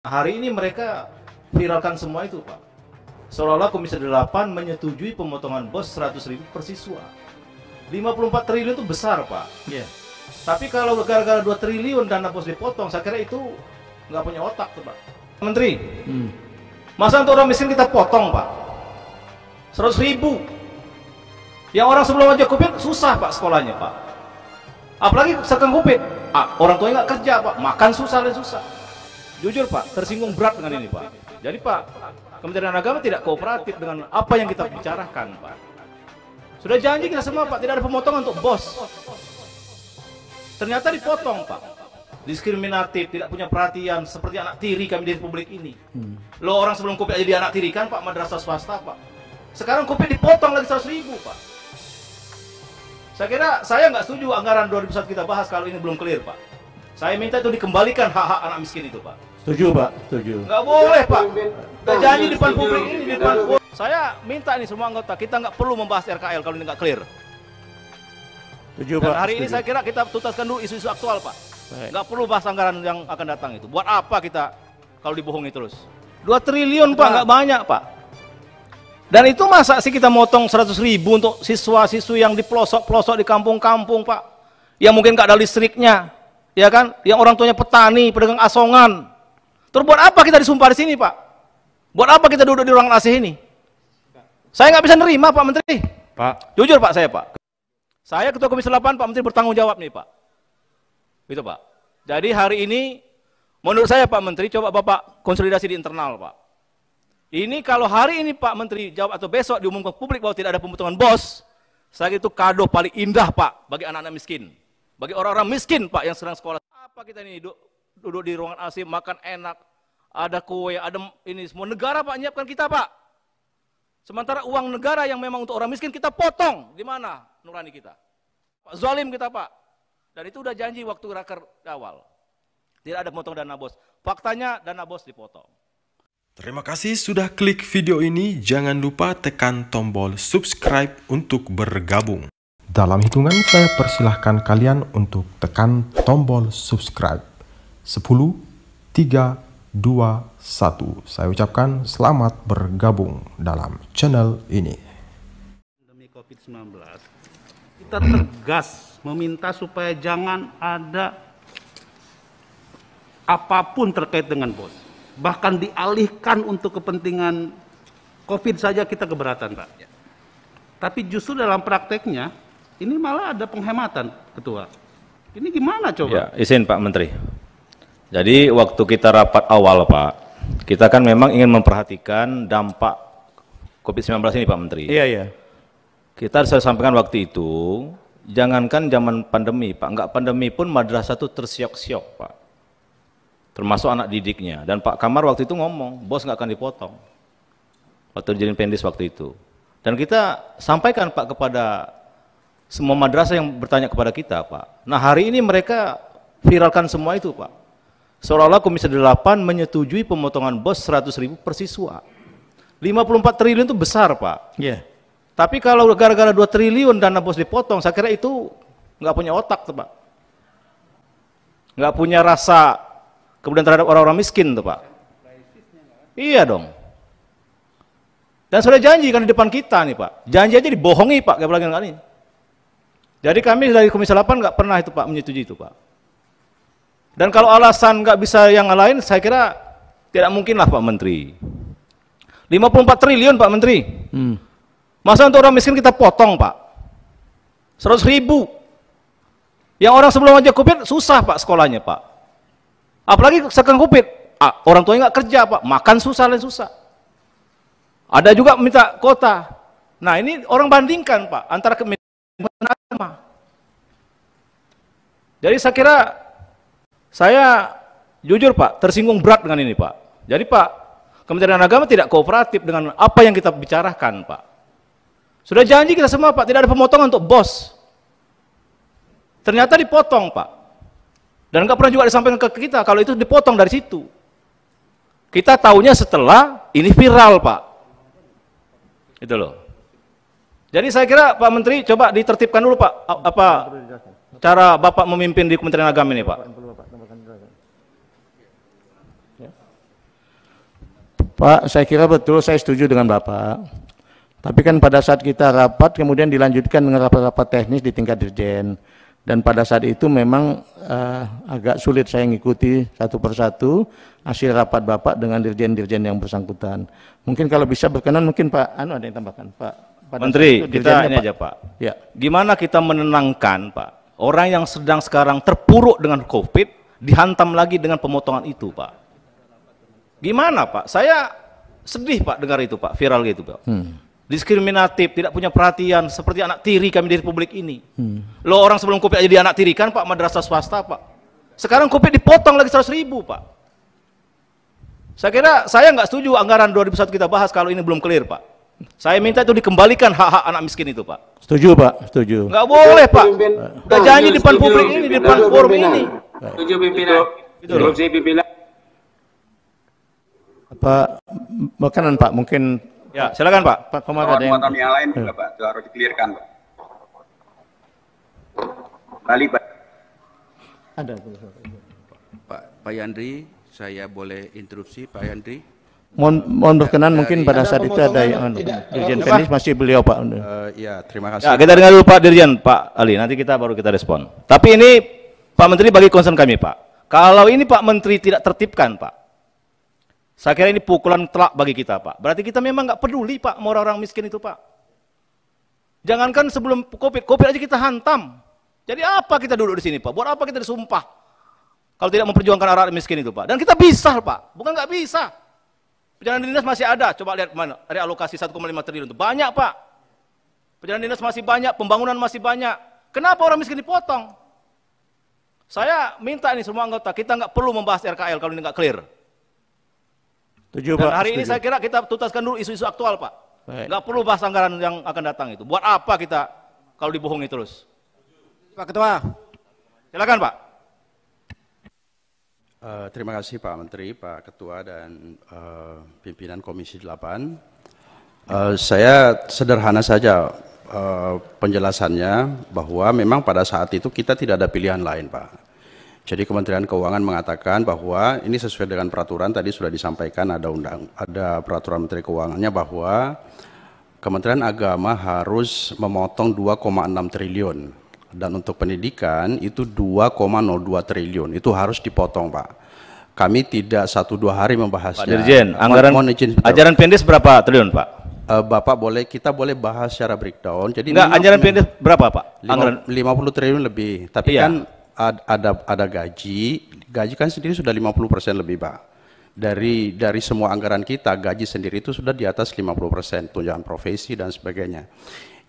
Hari ini mereka viralkan semua itu, Pak. Seolah-olah Komisi 8 menyetujui pemotongan BOS 100.000 per siswa. 54 triliun itu besar, Pak. Yeah. Tapi kalau gara-gara 2 triliun dana BOS dipotong, saya kira itu nggak punya otak tuh, Pak. Menteri, masa untuk orang miskin kita potong, Pak? 100.000. Yang orang sebelum aja COVID susah, Pak, sekolahnya, Pak. Apalagi sekarang COVID, orang tuanya nggak kerja, Pak. Makan susah dan susah. Jujur, Pak, tersinggung berat dengan ini, Pak. Jadi, Pak, Kementerian Agama tidak kooperatif dengan apa yang kita bicarakan, Pak. Sudah janji kita semua, Pak, tidak ada pemotongan untuk BOS. Ternyata dipotong, Pak. Diskriminatif, tidak punya perhatian, seperti anak tiri kami di Republik ini. Lo orang sebelum COVID aja di anak tiri kan, Pak, madrasah swasta, Pak. Sekarang COVID dipotong lagi 100.000, Pak. Saya kira, saya nggak setuju anggaran 2001 kita bahas kalau ini belum clear, Pak. Saya minta itu dikembalikan hak-hak anak miskin itu, Pak. Setuju, Pak. Setuju. Nggak boleh, Pak. Kita janji di depan publik ini, di depan. Saya minta nih semua anggota, kita nggak perlu membahas RKL kalau ini nggak clear. Setuju, Dan Pak. hari ini Setuju. saya kira kita tuntaskan dulu isu-isu aktual, Pak. Baik. Nggak perlu bahas anggaran yang akan datang itu. Buat apa kita kalau dibohongi terus? 2 triliun, Pak, nggak banyak, Pak. Dan itu masa sih kita motong 100.000 untuk siswa-siswi yang di pelosok-pelosok di kampung-kampung, Pak. Yang mungkin nggak ada listriknya, ya kan? Yang orang tuanya petani, pedagang asongan. Terus buat apa kita disumpah di sini, Pak? Buat apa kita duduk di ruangan AC ini? Saya nggak bisa nerima, Pak Menteri. Pak. Jujur, Pak, saya, Pak. Saya Ketua Komisi 8, Pak Menteri bertanggung jawab nih, Pak. Gitu, Pak. Jadi hari ini, menurut saya, Pak Menteri, coba Bapak konsolidasi di internal, Pak. Ini kalau hari ini Pak Menteri jawab atau besok diumumkan ke publik bahwa tidak ada pemotongan BOS, saya itu kado paling indah, Pak, bagi anak-anak miskin. Bagi orang-orang miskin, Pak, yang sedang sekolah. Apa kita ini duduk di ruangan AC, makan enak, ada kue, ada ini semua. Negara, Pak, menyiapkan kita, Pak. Sementara uang negara yang memang untuk orang miskin kita potong. Di mana nurani kita? Pak, zalim kita, Pak. Dan itu udah janji waktu raker awal. Tidak ada potong dana BOS. Faktanya dana BOS dipotong. Terima kasih sudah klik video ini. Jangan lupa tekan tombol subscribe untuk bergabung. Dalam hitungan saya persilahkan kalian untuk tekan tombol subscribe. 10, 3, 2, 1. Saya ucapkan selamat bergabung dalam channel ini. Pandemi COVID-19, kita tegas meminta supaya jangan ada apapun terkait dengan BOS. Bahkan dialihkan untuk kepentingan COVID saja kita keberatan, Pak. Tapi justru dalam prakteknya, ini malah ada penghematan, Ketua. Ini gimana coba? Ya, izin Pak Menteri. Jadi waktu kita rapat awal, Pak, kita kan memang ingin memperhatikan dampak COVID-19 ini, Pak Menteri. Iya, iya. Kita saya sampaikan waktu itu, jangankan zaman pandemi, Pak, enggak pandemi pun madrasah itu tersiok-siok, Pak. Termasuk anak didiknya. Dan Pak Kamar waktu itu ngomong, BOS nggak akan dipotong. Waktu dijadiin pendis waktu itu. Dan kita sampaikan, Pak, kepada semua madrasah yang bertanya kepada kita, Pak. Nah, hari ini mereka viralkan semua itu, Pak. Seolah-olah Komisi 8 menyetujui pemotongan BOS 100.000 per siswa. 54 triliun itu besar, Pak. Iya. Tapi kalau gara-gara 2 triliun dana BOS dipotong, saya kira itu nggak punya otak, tuh, Pak. Nggak punya rasa kemudian terhadap orang-orang miskin, tuh, Pak. Iya dong. Dan sudah janji kan di depan kita nih, Pak. Janji aja dibohongi, Pak, kayak lagi kali ini. Jadi kami dari Komisi 8 nggak pernah itu, Pak, menyetujui itu, Pak. Dan kalau alasan nggak bisa yang lain, saya kira tidak mungkin lah, Pak Menteri. 54 triliun, Pak Menteri. Masa untuk orang miskin kita potong, Pak? 100.000. Yang orang sebelum aja COVID susah, Pak, sekolahnya, Pak. Apalagi sekarang COVID, orang tuanya nggak kerja, Pak. Makan susah dan susah. Ada juga minta kuota. Nah, ini orang bandingkan, Pak, antara Kementerian Agama. Jadi saya kira, saya jujur, Pak, tersinggung berat dengan ini, Pak. Jadi, Pak, Kementerian Agama tidak kooperatif dengan apa yang kita bicarakan, Pak. Sudah janji kita semua, Pak, tidak ada pemotongan untuk BOS. Ternyata dipotong, Pak. Dan nggak pernah juga disampaikan ke kita kalau itu dipotong dari situ. Kita taunya setelah ini viral, Pak. Itu loh. Jadi saya kira Pak Menteri coba ditertibkan dulu, Pak, apa cara Bapak memimpin di Kementerian Agama ini, Pak. Pak, saya kira betul, saya setuju dengan Bapak. Tapi kan pada saat kita rapat, kemudian dilanjutkan dengan rapat-rapat teknis di tingkat dirjen. Dan pada saat itu memang agak sulit saya mengikuti satu persatu hasil rapat Bapak dengan dirjen-dirjen yang bersangkutan. Mungkin kalau bisa berkenan, mungkin Pak Anu ada yang tambahkan. Pak Menteri, kita ini Pak, aja Pak. Ya. Gimana kita menenangkan Pak, orang yang sedang sekarang terpuruk dengan COVID, dihantam lagi dengan pemotongan itu Pak. Gimana Pak? Saya sedih Pak dengar itu Pak, viral gitu Pak. Diskriminatif, tidak punya perhatian, seperti anak tiri kami di Republik ini. Lo orang sebelum COVID aja di anak tiri kan Pak, madrasah swasta Pak. Sekarang COVID dipotong lagi 100.000 Pak. Saya kira, saya nggak setuju anggaran 2001 kita bahas kalau ini belum clear Pak. Saya minta itu dikembalikan hak-hak anak miskin itu Pak. Setuju Pak, setuju. Nggak boleh Pak. Udah janji di depan publik ini, di depan forum ini. Setuju pimpinan. Instruksi pimpinan. Pak, berkenan Pak, mungkin Ya, silakan Pak. Pak Komar ada yang... yang lain juga Pak, itu harus dikelirkan Pak. Balik Pak. Ada. Pak Yandri, saya boleh interupsi Pak Yandri? Mohon berkenan, mungkin pada saat itu ada yang Dirjen Teknis masih beliau Pak. Ya, terima kasih. Ya, kita dengar dulu Pak Dirjen, Pak Ali, nanti kita baru kita respon. Tapi ini Pak Menteri bagi concern kami Pak. Kalau ini Pak Menteri tidak tertibkan Pak, saya kira ini pukulan telak bagi kita Pak. Berarti kita memang nggak peduli Pak sama orang-orang miskin itu Pak. Jangankan sebelum COVID aja kita hantam. Jadi apa kita duduk di sini Pak? Buat apa kita disumpah? Kalau tidak memperjuangkan orang miskin itu Pak. Dan kita bisa Pak, bukan nggak bisa. Perjalanan dinas masih ada, coba lihat mana, realokasi 1,5 triliun itu. Banyak Pak. Perjalanan dinas masih banyak, pembangunan masih banyak. Kenapa orang miskin dipotong? Saya minta ini semua anggota, kita nggak perlu membahas RKL kalau ini nggak clear. Setuju, Dan Pak, hari setuju. ini saya kira kita tuntaskan dulu isu-isu aktual Pak. Baik. Nggak perlu bahas anggaran yang akan datang itu. Buat apa kita kalau dibohongi terus? Pak Ketua. Silakan Pak. Terima kasih Pak Menteri, Pak Ketua dan pimpinan Komisi 8. Saya sederhana saja penjelasannya bahwa memang pada saat itu kita tidak ada pilihan lain Pak. Jadi Kementerian Keuangan mengatakan bahwa ini sesuai dengan peraturan, tadi sudah disampaikan ada peraturan Menteri Keuangannya bahwa Kementerian Agama harus memotong 2,6 triliun dan untuk pendidikan itu 2,02 triliun, itu harus dipotong Pak. Kami tidak 1-2 hari membahasnya. Pak Dirjen, anggaran ajaran pendek berapa triliun Pak? Bapak kita boleh bahas secara breakdown. Jadi enggak, ajaran pendek berapa Pak? Anggaran 50 triliun lebih, tapi iya. kan ada gaji kan sendiri sudah 50% lebih Pak. Dari semua anggaran kita, gaji sendiri itu sudah di atas 50%, tunjangan profesi dan sebagainya.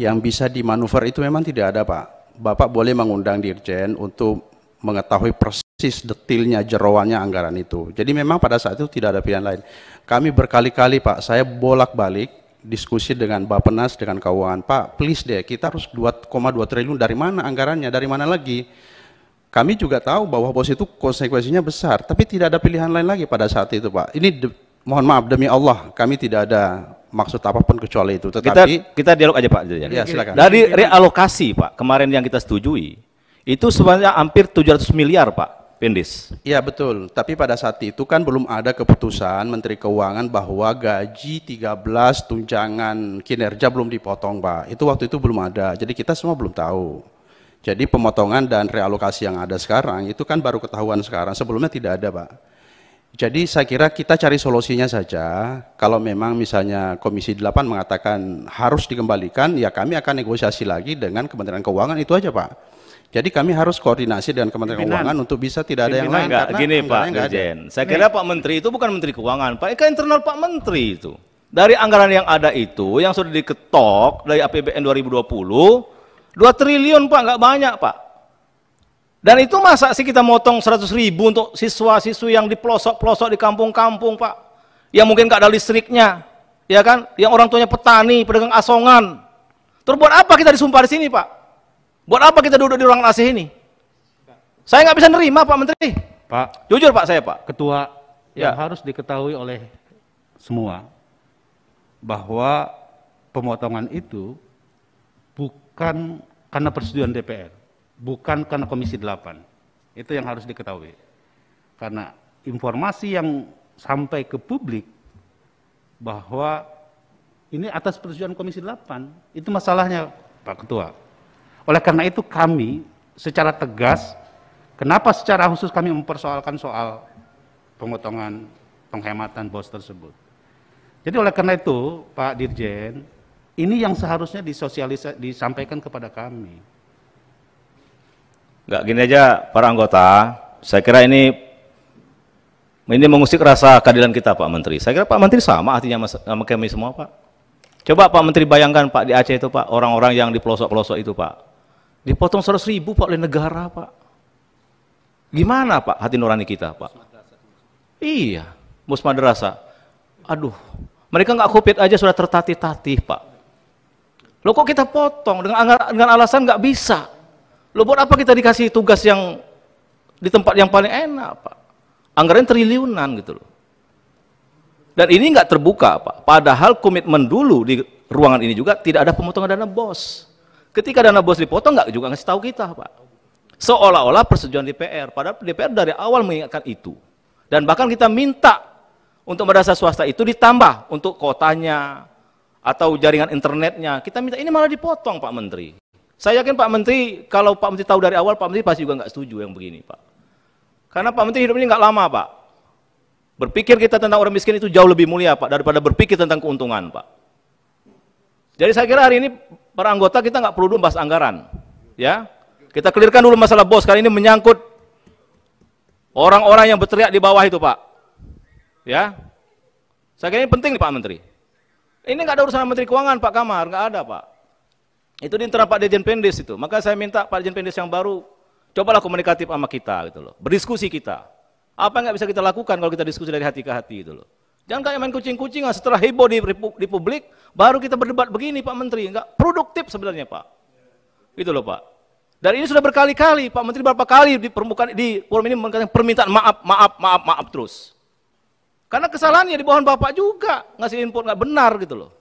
Yang bisa dimanuver itu memang tidak ada Pak. Bapak boleh mengundang Dirjen untuk mengetahui persis detailnya jeroannya anggaran itu. Jadi memang pada saat itu tidak ada pilihan lain. Kami berkali-kali Pak, saya bolak-balik diskusi dengan Bappenas, dengan keuangan, Pak please deh kita harus 2,2 triliun, dari mana anggarannya, dari mana lagi? Kami juga tahu bahwa bos itu konsekuensinya besar, tapi tidak ada pilihan lain lagi pada saat itu Pak. Ini mohon maaf demi Allah, kami tidak ada maksud apapun kecuali itu. Tetapi kita dialog aja Pak. Ya, silakan. Dari realokasi Pak, kemarin yang kita setujui, itu sebenarnya hampir 700 miliar Pak, Pendis. Iya betul, tapi pada saat itu kan belum ada keputusan Menteri Keuangan bahwa gaji 13 tunjangan kinerja belum dipotong Pak. Itu waktu itu belum ada, jadi kita semua belum tahu. Jadi pemotongan dan realokasi yang ada sekarang itu kan baru ketahuan sekarang, sebelumnya tidak ada Pak. Jadi saya kira kita cari solusinya saja. Kalau memang misalnya Komisi 8 mengatakan harus dikembalikan, ya kami akan negosiasi lagi dengan Kementerian Keuangan, itu aja Pak. Jadi kami harus koordinasi dengan Kementerian Keuangan untuk bisa tidak ada yang lain. Enggak, gini Pak Dirjen, saya kira Pak Menteri itu bukan Menteri Keuangan, Pak, itu internal Pak Menteri itu. Dari anggaran yang ada itu, yang sudah diketok dari APBN 2020, 2 triliun Pak, nggak banyak Pak. Dan itu masa sih kita motong 100.000 untuk siswa-siswi yang di pelosok-pelosok di kampung-kampung Pak, yang mungkin nggak ada listriknya, ya kan? Yang orang tuanya petani, pedagang asongan. Terus buat apa kita disumpah di sini Pak? Buat apa kita duduk di ruangan AC ini? Saya nggak bisa nerima Pak Menteri. Pak, Jujur Pak saya Pak. Ketua, Ya. yang harus diketahui oleh semua bahwa pemotongan itu bukan karena persetujuan DPR, bukan karena Komisi 8. Itu yang harus diketahui. Karena informasi yang sampai ke publik bahwa ini atas persetujuan Komisi 8. Itu masalahnya, Pak Ketua. Oleh karena itu kami secara tegas, kenapa secara khusus kami mempersoalkan soal pemotongan penghematan BOS tersebut. Jadi oleh karena itu, Pak Dirjen, ini yang seharusnya disampaikan kepada kami. Enggak, gini aja para anggota, saya kira ini mengusik rasa keadilan kita Pak Menteri. Saya kira Pak Menteri sama artinya sama kami semua Pak. Coba Pak Menteri bayangkan Pak di Aceh itu Pak, orang-orang yang di pelosok-pelosok itu Pak, dipotong 100.000 Pak oleh negara Pak. Gimana Pak hati nurani kita Pak? Iya, mus madrasah. Aduh, mereka nggak COVID aja sudah tertatih-tatih Pak. Loh kok kita potong dengan alasan nggak bisa? Loh buat apa kita dikasih tugas yang di tempat yang paling enak Pak? Anggaran triliunan gitu loh. Dan ini nggak terbuka Pak. Padahal komitmen dulu di ruangan ini juga tidak ada pemotongan dana BOS. Ketika dana BOS dipotong nggak juga ngasih tahu kita Pak. Seolah-olah persetujuan DPR. Padahal DPR dari awal mengingatkan itu. Dan bahkan kita minta untuk madrasah swasta itu ditambah untuk kotanya atau jaringan internetnya. Kita minta ini malah dipotong Pak Menteri. Saya yakin Pak Menteri, kalau Pak Menteri tahu dari awal, Pak Menteri pasti juga nggak setuju yang begini Pak. Karena Pak Menteri hidup ini nggak lama Pak. Berpikir kita tentang orang miskin itu jauh lebih mulia Pak, daripada berpikir tentang keuntungan Pak. Jadi saya kira hari ini para anggota kita nggak perlu dulu bahas anggaran. Ya, kita clearkan dulu masalah BOS, karena ini menyangkut orang-orang yang berteriak di bawah itu Pak. Ya, saya kira ini penting nih Pak Menteri. Ini nggak ada urusan Menteri Keuangan Pak Kamar, nggak ada Pak. Itu di internal Pak Dirjen Pendes itu. Maka saya minta Pak Dirjen Pendes yang baru, cobalah komunikatif sama kita gitu loh, berdiskusi kita. Apa yang nggak bisa kita lakukan kalau kita diskusi dari hati ke hati itu loh. Jangan kayak main kucing-kucingan, setelah heboh di publik, baru kita berdebat begini Pak Menteri. Nggak produktif sebenarnya Pak. Gitu loh Pak. Dan ini sudah berkali-kali, Pak Menteri berapa kali di permukaan di forum ini mengatakan permintaan maaf terus. Karena kesalahannya di bawah Bapak juga, ngasih input nggak benar gitu loh.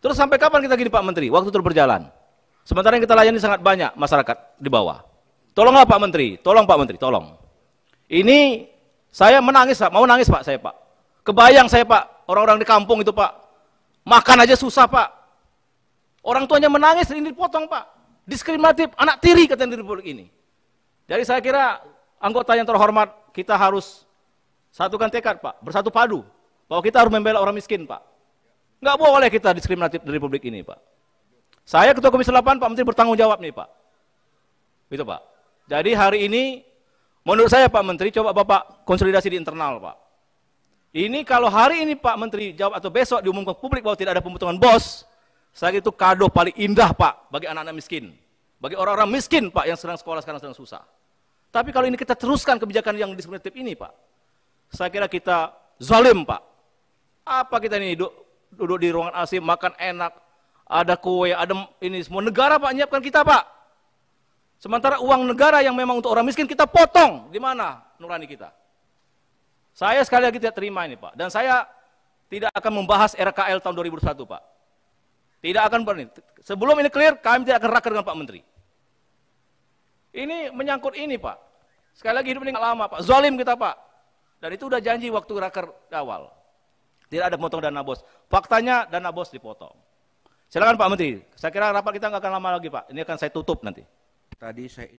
Terus sampai kapan kita gini Pak Menteri? Waktu terus berjalan. Sementara yang kita layani sangat banyak masyarakat di bawah. Tolonglah Pak Menteri, tolong Pak Menteri, tolong. Ini saya menangis, mau nangis Pak saya Pak. Kebayang saya Pak, orang-orang di kampung itu Pak, makan aja susah Pak. Orang tuanya menangis, ini dipotong Pak. Diskriminatif, anak tiri katanya di Republik ini. Jadi saya kira anggota yang terhormat, kita harus satukan tekad Pak, bersatu padu, bahwa kita harus membela orang miskin Pak. Nggak boleh kita diskriminatif di Republik ini Pak. Saya Ketua Komisi 8, Pak Menteri bertanggung jawab nih Pak. Itu Pak. Jadi hari ini, menurut saya Pak Menteri, coba Bapak konsolidasi di internal Pak. Ini kalau hari ini Pak Menteri jawab atau besok diumumkan ke publik bahwa tidak ada pemotongan BOS, saya kira itu kado paling indah Pak bagi anak-anak miskin. Bagi orang-orang miskin Pak yang sedang sekolah sekarang sedang susah. Tapi kalau ini kita teruskan kebijakan yang diskriminatif ini Pak, saya kira kita zalim Pak. Apa kita ini duduk di ruangan AC, makan enak, ada kue, ada ini semua negara Pak nyiapkan kita Pak. Sementara uang negara yang memang untuk orang miskin kita potong, di mana nurani kita? Saya sekali lagi tidak terima ini Pak, dan saya tidak akan membahas RKL tahun 2001 Pak. Tidak akan berani. Sebelum ini clear, kami tidak akan raker dengan Pak Menteri. Ini menyangkut ini Pak. Sekali lagi hidup ini nggak lama Pak, zalim kita Pak. Dan itu udah janji waktu raker awal. Tidak ada potong dana BOS. Faktanya dana BOS dipotong. Silakan Pak Menteri. Saya kira rapat kita nggak akan lama lagi Pak. Ini akan saya tutup nanti. Tadi saya